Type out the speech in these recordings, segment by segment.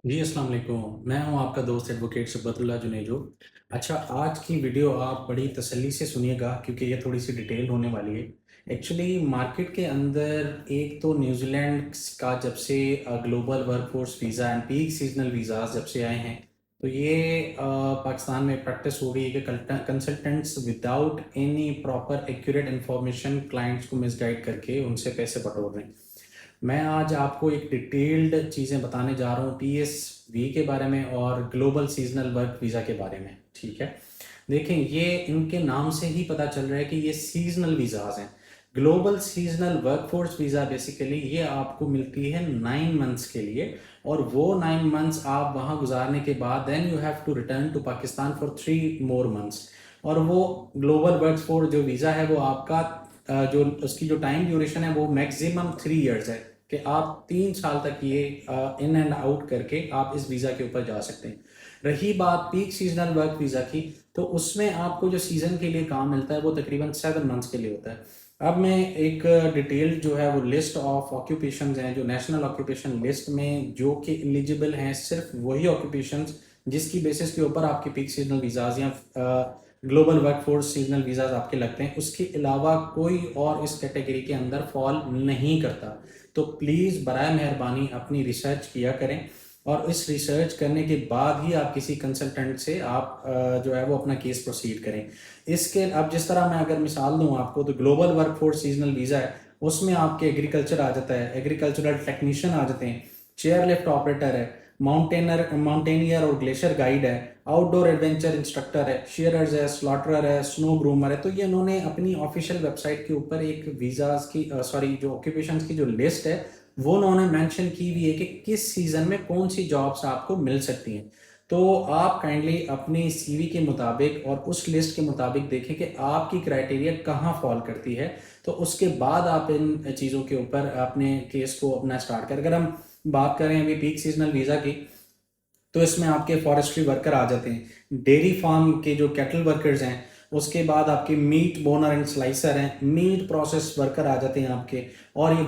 जी, अस्सलाम वालेकुम। मैं हूँ आपका दोस्त एडवोकेट सुब्बतुल्लाह जुनेजो। अच्छा, आज की वीडियो आप बड़ी तसल्ली से सुनिएगा क्योंकि ये थोड़ी-सी डिटेल होने वाली है। एक्चुअली मार्केट के अंदर एक तो न्यूज़ीलैंड का जब से global workforce visa and peak seasonal visas जब से आए हैं, तो ये पाकिस्तान में प्रैक्टिस हो रही है कि consultants without any proper accurate information clients को मिसगाइड करके उनसे पैसे बटोर रहे हैं। मैं आज आपको एक डिटेल्ड चीज़ें बताने जा रहा हूँ पीएसवी के बारे में और ग्लोबल सीजनल वर्क वीज़ा के बारे में। ठीक है, देखें, ये इनके नाम से ही पता चल रहा है कि ये सीजनल वीज़ाज हैं। Global seasonal workforce visa basically ये आपको मिलती है 9 मंथ्स के लिए, और वो 9 मंथ्स आप वहाँ गुजारने के बाद then you have to return to Pakistan for 3 more months. और वो ग्लोबल वर्कफोर्स जो वीज़ा है वो आपका जो उसकी जो टाइम ड्यूरेशन है वो मैक्सिमम 3 इयर्स है कि आप 3 साल तक ये इन एंड आउट करके आप इस वीज़ा के ऊपर जा सकते हैं। रही बात पीक सीजनल वर्क वीज़ा की, तो उसमें आपको जो सीज़न के लिए काम मिलता है वो तकरीबन 7 मंथ्स के लिए होता है। अब मैं एक डिटेल जो है वो लिस्ट ऑफ ऑक्यूपेशंस हैं जो नेशनल ऑक्यूपेशन लिस्ट में जो कि एलिजिबल हैं, सिर्फ वही ऑक्यूपेशंस जिसकी बेसिस के ऊपर आपके पीक सीजनल वीज़ाज या ग्लोबल वर्कफोर्स सीजनल वीज़ाज आपके लगते हैं, उसके अलावा कोई और इस कैटेगरी के अंदर फॉल नहीं करता। तो प्लीज़ बराए मेहरबानी अपनी रिसर्च किया करें, और इस रिसर्च करने के बाद ही आप किसी कंसल्टेंट से आप जो है वो अपना केस प्रोसीड करें। इसके अब जिस तरह मैं अगर मिसाल दूं आपको, तो ग्लोबल वर्कफोर्स सीजनल वीज़ा है, उसमें आपके एग्रीकल्चर आ जाता है, एग्रीकल्चरल टेक्नीशियन आ जाते हैं, चेयर लिफ्ट ऑपरेटर है, माउंटेनियर और ग्लेशियर गाइड है, आउटडोर एडवेंचर इंस्ट्रक्टर है, शेयरर्स है, स्लॉटरर है, स्नो ग्रूमर है। तो ये उन्होंने अपनी ऑफिशियल वेबसाइट के ऊपर एक वीज़ाज की सॉरी जो ऑक्यूपेशंस की जो लिस्ट है वो उन्होंने मेंशन की हुई है कि किस सीज़न में कौन सी जॉब्स आपको मिल सकती हैं। तो आप काइंडली अपनी सीवी के मुताबिक और उस लिस्ट के मुताबिक देखें कि आपकी क्राइटेरिया कहाँ फॉल करती है, तो उसके बाद आप इन चीज़ों के ऊपर अपने केस को अपना स्टार्ट करें। अगर हम बात करें अभी पीक सीजनल वीज़ा की, तो इसमें आपके फॉरेस्ट्री वर्कर आ जाते हैं, डेयरी फार्म के जो कैटल वर्कर्स हैं, उसके बाद आपके मीट बोनर एंड स्लाइसर हैं, मीट प्रोसेस वर्कर आ जाते हैं आपके, और ये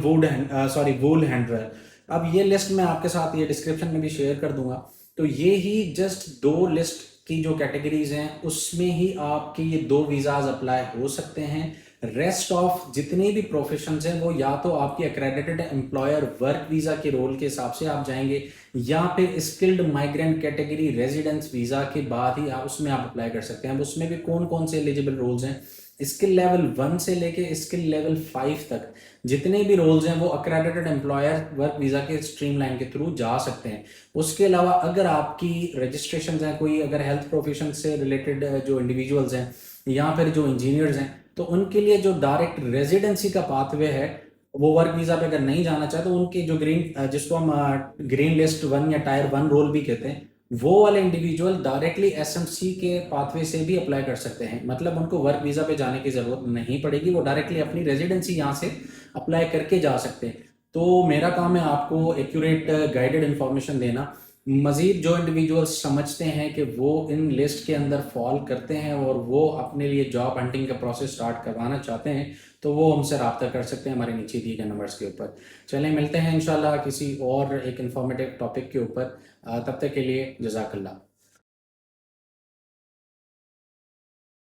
वूल हैंडलर। अब ये लिस्ट मैं आपके साथ ये डिस्क्रिप्शन में भी शेयर कर दूंगा। तो ये ही जस्ट दो लिस्ट की जो कैटेगरीज हैं उसमें ही आपके ये दो वीज़ाज अप्लाई हो सकते हैं। रेस्ट ऑफ जितने भी प्रोफेशंस हैं वो या तो आपकी अक्रेडिटेड एम्प्लॉयर वर्क वीज़ा के रोल के हिसाब से आप जाएंगे, या फिर skilled migrant category residence visa के बाद ही आप उसमें आप अप्लाई कर सकते हैं। अब उसमें भी कौन कौन से एलिजिबल रोल्स हैं, स्किल लेवल 1 से लेके स्किल लेवल 5 तक जितने भी रोल्स हैं वो अक्रेडिटेड एम्प्लॉयर वर्क वीज़ा के स्ट्रीमलाइन के थ्रू जा सकते हैं। उसके अलावा अगर आपकी रजिस्ट्रेशन हैं, कोई अगर हेल्थ प्रोफेशन से रिलेटेड जो इंडिविजुअल्स हैं या फिर जो इंजीनियर्स हैं, तो उनके लिए जो डायरेक्ट रेजिडेंसी का पाथवे है, वो वर्क वीज़ा पे अगर नहीं जाना चाहते, तो उनके जो जिसको हम ग्रीन लिस्ट 1 या टायर 1 रोल भी कहते हैं, वो वाले इंडिविजुअल डायरेक्टली एसएमसी के पाथवे से भी अप्लाई कर सकते हैं। मतलब उनको वर्क वीज़ा पे जाने की ज़रूरत नहीं पड़ेगी, वो डायरेक्टली अपनी रेजिडेंसी यहाँ से अप्लाई करके जा सकते हैं। तो मेरा काम है आपको एक्यूरेट गाइडेड इन्फॉर्मेशन देना। मज़ीद जो इंडिविजुअल्स समझते हैं कि वो इन लिस्ट के अंदर फॉल करते हैं और वो अपने लिए जॉब हंटिंग का प्रोसेस स्टार्ट करवाना चाहते हैं, तो वो हमसे रब्ता कर सकते हैं हमारे नीचे दिए गए नंबर्स के ऊपर। चलें, मिलते हैं इंशाल्लाह किसी और एक इन्फॉर्मेटिव टॉपिक के ऊपर। तब तक के लिए जज़ाकल्लाह।